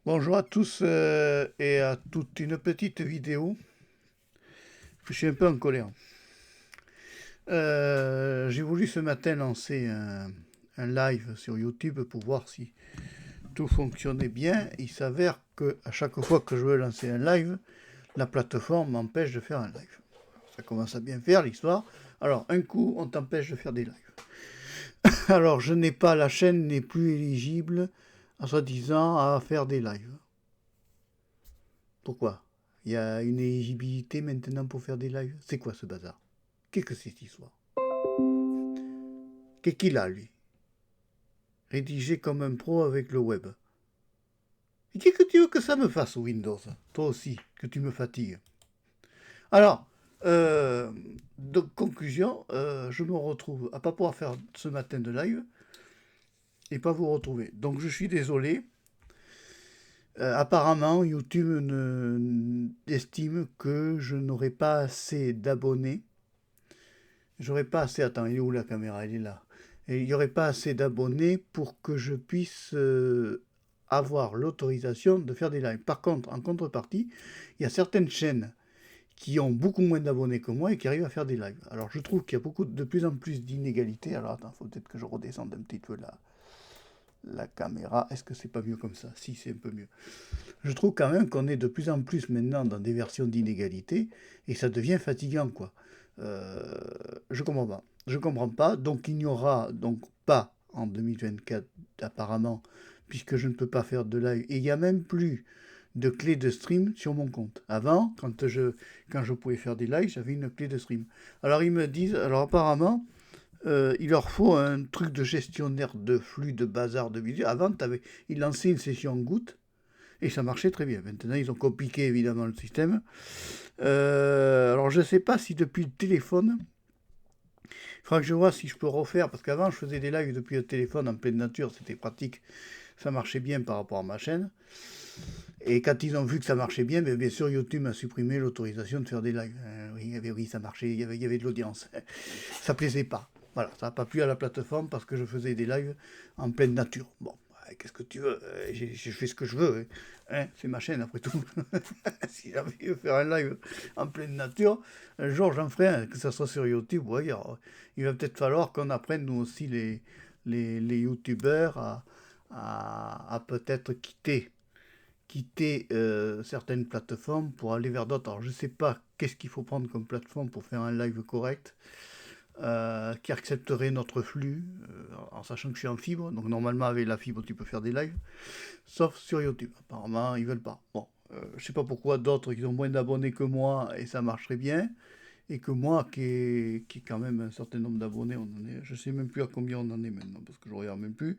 Bonjour à tous et à toutes. Une petite vidéo. Je suis un peu en colère. J'ai voulu ce matin lancer un live sur YouTube pour voir si tout fonctionnait bien. Il s'avère que à chaque fois que je veux lancer un live, la plateforme m'empêche de faire un live. Ça commence à bien faire l'histoire. Alors un coup, on t'empêche de faire des lives. Alors je n'ai pas, la chaîne n'est plus éligible, à soi-disant, à faire des lives. Pourquoi? Il y a une éligibilité maintenant pour faire des lives. C'est quoi ce bazar? Qu'est-ce que c'est cette histoire? Qu'est-ce qu'il a, lui? Rédigé comme un pro avec le web. Et qu'est-ce que tu veux que ça me fasse, Windows? Toi aussi, que tu me fatigues. Alors, donc, conclusion, je me retrouve à pas pouvoir faire ce matin de live et pas vous retrouver. Donc, je suis désolé. Apparemment, YouTube estime que je n'aurai pas assez d'abonnés. J'aurais pas assez. Attends, il est où la caméra? Elle est là. Et il n'y aurait pas assez d'abonnés pour que je puisse avoir l'autorisation de faire des lives. Par contre, en contrepartie, il y a certaines chaînes qui ont beaucoup moins d'abonnés que moi et qui arrivent à faire des lives. Alors je trouve qu'il y a de plus en plus d'inégalités. Alors attends, il faut peut-être que je redescende un petit peu la caméra. Est-ce que c'est pas mieux comme ça? Si, c'est un peu mieux. Je trouve quand même qu'on est de plus en plus maintenant dans des versions d'inégalité et ça devient fatigant, quoi. Euh, je comprends pas. Je comprends pas. Donc il n'y aura donc pas en 2024 apparemment, puisque je ne peux pas faire de live. Et il n'y a même plus de clé de stream sur mon compte. Avant, quand je pouvais faire des lives, j'avais une clé de stream. Alors ils me disent, alors apparemment, il leur faut un truc de gestionnaire de flux, de bazar, de vidéo. Avant, ils lançaient une session goutte et ça marchait très bien. Maintenant, ils ont compliqué évidemment le système. Alors, je ne sais pas si depuis le téléphone, il faudra que je vois si je peux refaire, parce qu'avant, je faisais des lives depuis le téléphone en pleine nature, c'était pratique, ça marchait bien par rapport à ma chaîne. Et quand ils ont vu que ça marchait bien, bien sûr, YouTube a supprimé l'autorisation de faire des lives. Oui, ça marchait, il y avait de l'audience. Ça plaisait pas. Voilà, ça n'a pas plu à la plateforme parce que je faisais des lives en pleine nature. Bon, qu'est-ce que tu veux? Je fais ce que je veux. Hein, c'est ma chaîne après tout. Si j'avais eu faire un live en pleine nature, un jour j'en ferai un, que ce soit sur YouTube ou ailleurs. Il va peut-être falloir qu'on apprenne nous aussi les youtubeurs à peut-être quitter certaines plateformes pour aller vers d'autres. Alors je ne sais pas qu'est-ce qu'il faut prendre comme plateforme pour faire un live correct, qui accepterait notre flux, en sachant que je suis en fibre. Donc normalement avec la fibre tu peux faire des lives, sauf sur YouTube. Apparemment ils veulent pas. Bon, je sais pas pourquoi d'autres qui ont moins d'abonnés que moi et ça marcherait bien. Et que moi, qui ai quand même un certain nombre d'abonnés, je sais même plus à combien on en est maintenant, parce que je regarde même plus.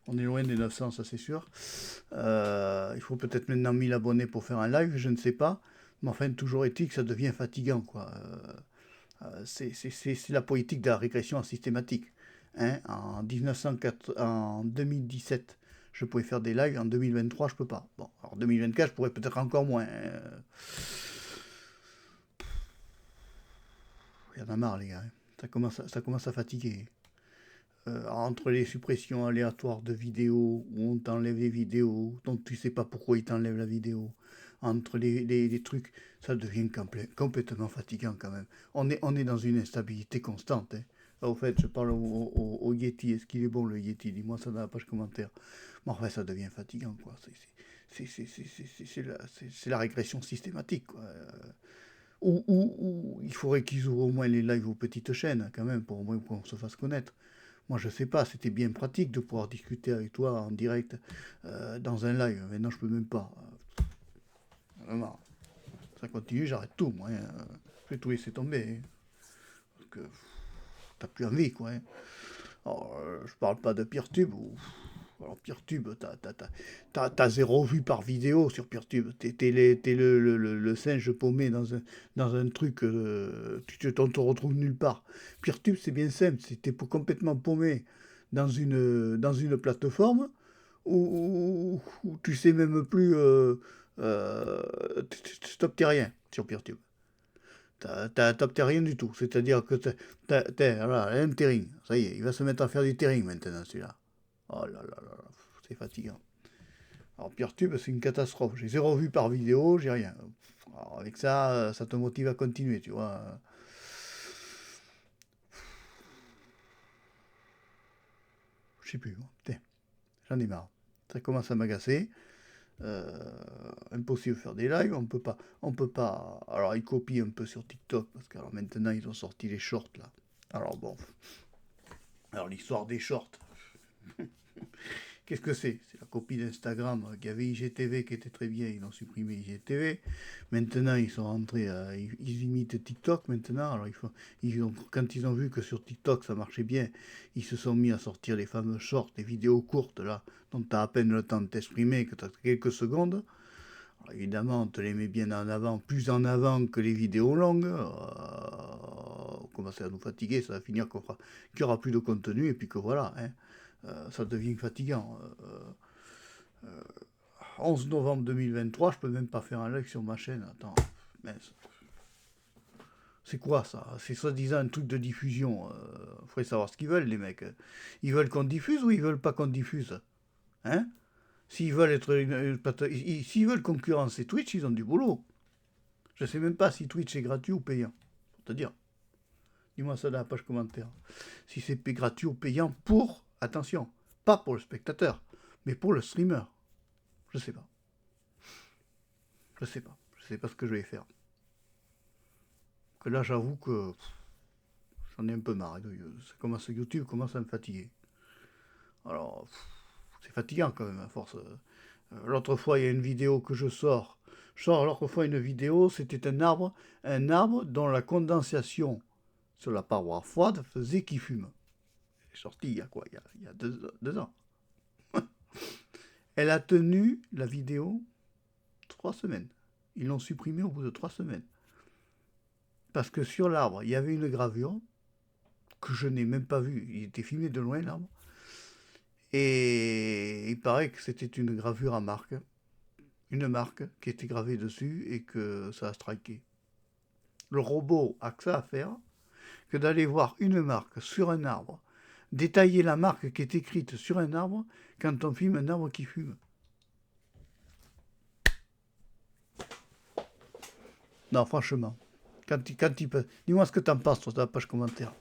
On est loin des 900, ça c'est sûr. Il faut peut-être maintenant 1000 abonnés pour faire un live, je ne sais pas. Mais enfin, toujours est-il que ça devient fatigant, quoi. C'est la politique de la régression systématique. Hein, en 2017, je pouvais faire des lives, en 2023, je peux pas. Bon, alors 2024, je pourrais peut-être encore moins. Hein. Il y en a marre, les gars. Hein. Ça commence à fatiguer. Entre les suppressions aléatoires de vidéos, où on t'enlève les vidéos, dont tu sais pas pourquoi ils t'enlèvent la vidéo, entre les trucs, ça devient complètement fatigant quand même. On est dans une instabilité constante. Hein. Là, au fait, je parle au Yeti. Est-ce qu'il est bon le Yeti? Dis-moi ça dans la page commentaire. Mais enfin, ça devient fatigant, quoi. C'est la régression systématique, quoi. Ou il faudrait qu'ils ouvrent au moins les lives aux petites chaînes, quand même, pour au moins qu'on se fasse connaître. Moi, je sais pas, c'était bien pratique de pouvoir discuter avec toi en direct dans un live. Maintenant, je peux même pas. Vraiment. Ça continue, j'arrête tout, moi. Hein. Je vais tout laisser tomber. Hein. Parce que t'as plus envie, quoi. Hein. Alors, je parle pas de PeerTube. Alors, PeerTube, t'as zéro vue par vidéo sur PeerTube. T'es le singe paumé dans un truc. On te retrouve nulle part. PeerTube, c'est bien simple. T'es complètement paumé dans une plateforme où tu sais même plus. T'obtiens rien sur PeerTube. T'obtiens rien du tout. C'est-à-dire que voilà, un terrain. Ça y est, il va se mettre à faire du terrain maintenant, celui-là. Oh là là là là, c'est fatigant. Alors PeerTube, c'est une catastrophe. J'ai 0 vues par vidéo, j'ai rien. Alors avec ça, ça te motive à continuer, tu vois. Je sais plus, moi. Putain, j'en ai marre. Ça commence à m'agacer. Impossible de faire des lives, on peut pas. Alors ils copient un peu sur TikTok parce que alors, maintenant ils ont sorti les shorts là. Alors bon, alors l'histoire des shorts, qu'est-ce que c'est? C'est la copie d'Instagram qui avait IGTV qui était très bien, ils ont supprimé IGTV. Maintenant ils sont rentrés, ils imitent TikTok maintenant. Alors quand ils ont vu que sur TikTok ça marchait bien, ils se sont mis à sortir les fameux shorts, les vidéos courtes là, dont tu as à peine le temps de t'exprimer, que tu as quelques secondes. Alors, évidemment, on te les met bien en avant, plus en avant que les vidéos longues. On commence à nous fatiguer, ça va finir qu'il n'y aura plus de contenu et puis que voilà, hein, ça devient fatigant. 11 novembre 2023, je peux même pas faire un live sur ma chaîne. Attends, mince. C'est quoi ça? C'est soi-disant un truc de diffusion. Faudrait savoir ce qu'ils veulent, les mecs. Ils veulent qu'on diffuse ou ils veulent pas qu'on diffuse? Hein? S'ils veulent s'ils veulent concurrencer Twitch, ils ont du boulot. Je sais même pas si Twitch est gratuit ou payant. Pour te dire. Dis-moi ça dans la page commentaire. Si c'est gratuit ou payant pour, attention, pas pour le spectateur, mais pour le streamer. Je sais pas. Je sais pas. Je sais pas ce que je vais faire. Que là, j'avoue que j'en ai un peu marre. YouTube commence à me fatiguer. Alors, c'est fatigant quand même, à force. L'autre fois, il y a une vidéo que je sors. Je sors l'autre fois une vidéo, c'était un arbre dont la condensation sur la paroi froide faisait qu'il fume. C'est sorti il y a quoi? Il y a 2 ans. Elle a tenu la vidéo 3 semaines. Ils l'ont supprimée au bout de 3 semaines. Parce que sur l'arbre, il y avait une gravure que je n'ai même pas vue. Il était filmé de loin, l'arbre. Et il paraît que c'était une gravure à marque. Une marque qui était gravée dessus et que ça a striké. Le robot a que ça à faire que d'aller voir une marque sur un arbre, détailler la marque qui est écrite sur un arbre quand on filme un arbre qui fume. Non, franchement. Dis-moi ce que t'en penses sur ta page commentaire.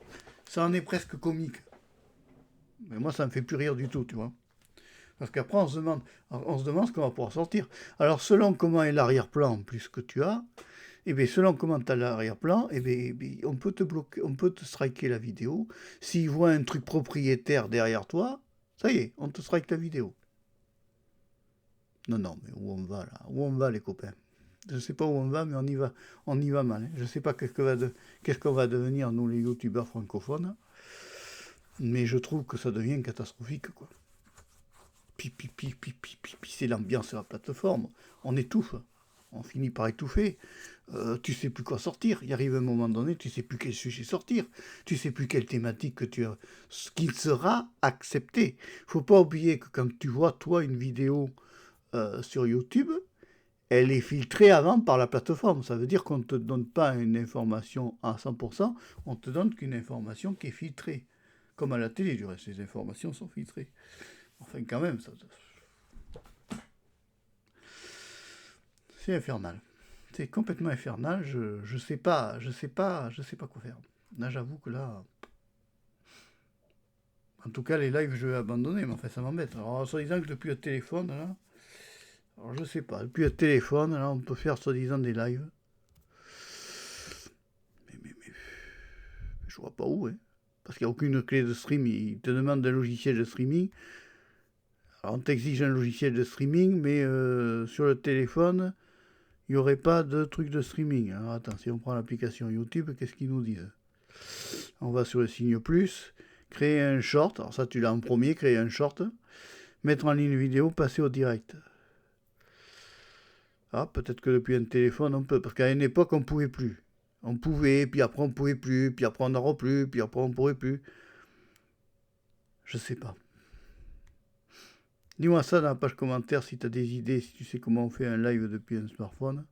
Ça en est presque comique. Mais moi, ça me fait plus rire du tout, tu vois. Parce qu'après, on se demande ce qu'on va pouvoir sortir. Alors, selon comment est l'arrière-plan, plus que tu as, et bien, selon comment tu as l'arrière-plan, et bien, on peut te bloquer, on peut te striker la vidéo. S'ils voient un truc propriétaire derrière toi, ça y est, on te strike la vidéo. Non, non, mais où on va là? Où on va, les copains? Je ne sais pas où on va, mais on y va mal. Hein. Je ne sais pas qu'est-ce qu'on va devenir, nous, les youtubeurs francophones. Mais je trouve que ça devient catastrophique, quoi. C'est l'ambiance sur la plateforme. On étouffe. On finit par étouffer. Tu sais plus quoi sortir. Il arrive un moment donné, tu sais plus quel sujet sortir. Tu sais plus quelle thématique que tu as. Ce qui sera accepté. Faut pas oublier que quand tu vois, toi, une vidéo sur YouTube, elle est filtrée avant par la plateforme. Ça veut dire qu'on ne te donne pas une information à 100%, on te donne qu'une information qui est filtrée. Comme à la télé, du reste, les informations sont filtrées. Enfin, quand même, ça... C'est infernal. C'est complètement infernal. Je sais pas quoi faire. Là, j'avoue que là... En tout cas, les lives, je vais abandonner, mais enfin, ça m'embête. Alors, soi-disant que depuis le téléphone, là... Alors, je sais pas. Depuis le téléphone, là, on peut faire soi-disant des lives. Mais... Je vois pas où, hein. Parce qu'il n'y a aucune clé de stream. Ils te demandent un logiciel de streaming. Alors, on t'exige un logiciel de streaming, mais sur le téléphone... il n'y aurait pas de truc de streaming. Alors attends, si on prend l'application YouTube, qu'est-ce qu'ils nous disent? On va sur le signe plus, créer un short, alors ça tu l'as en premier, créer un short, mettre en ligne une vidéo, passer au direct. Ah, peut-être que depuis un téléphone on peut, parce qu'à une époque on ne pouvait plus. On pouvait, puis après on ne pouvait plus, puis après on n'en plus, puis après on ne pourrait plus. Je sais pas. Dis-moi ça dans la page commentaire si tu as des idées, si tu sais comment on fait un live depuis un smartphone.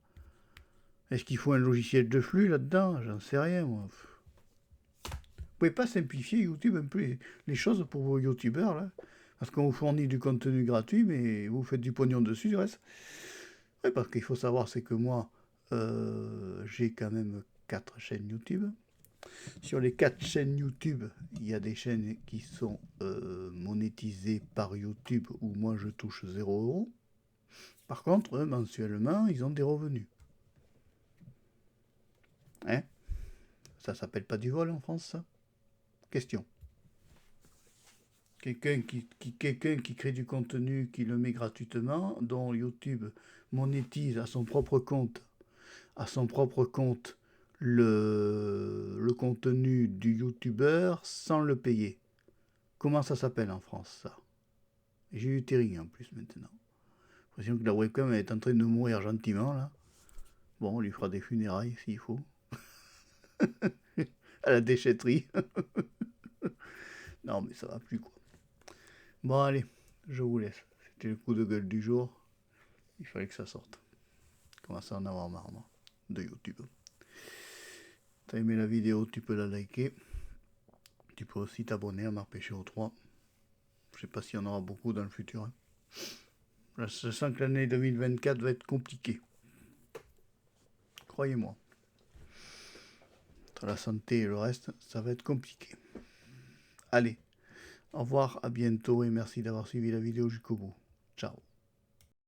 Est-ce qu'il faut un logiciel de flux là-dedans? J'en sais rien, moi. Vous pouvez pas simplifier YouTube un peu les choses pour vos youtubeurs, là? Parce qu'on vous fournit du contenu gratuit, mais vous faites du pognon dessus, du reste. Oui, parce qu'il faut savoir, c'est que moi, j'ai quand même 4 chaînes YouTube. Sur les 4 chaînes YouTube, il y a des chaînes qui sont monétisées par YouTube où moi je touche 0 €. Par contre, mensuellement, ils ont des revenus. Hein? Ça s'appelle pas du vol en France, ça? Question. Quelqu'un qui crée du contenu, qui le met gratuitement, dont YouTube monétise à son propre compte le contenu du youtubeur sans le payer. Comment ça s'appelle en France, ça? J'ai eu terrible en plus maintenant. J'ai l'impression que la webcam est en train de mourir gentiment là. Bon, on lui fera des funérailles s'il faut. À la déchetterie. Non mais ça va plus quoi. Bon allez, je vous laisse. C'était le coup de gueule du jour. Il fallait que ça sorte. Je commence à en avoir marre moi, de YouTube. T'as aimé la vidéo, tu peux la liker. Tu peux aussi t'abonner à Marpéchéo 3. Je sais pas s'il y en aura beaucoup dans le futur. Hein. Je sens que l'année 2024 va être compliquée. Croyez-moi. Entre la santé et le reste, ça va être compliqué. Allez, au revoir, à bientôt et merci d'avoir suivi la vidéo jusqu'au bout. Ciao.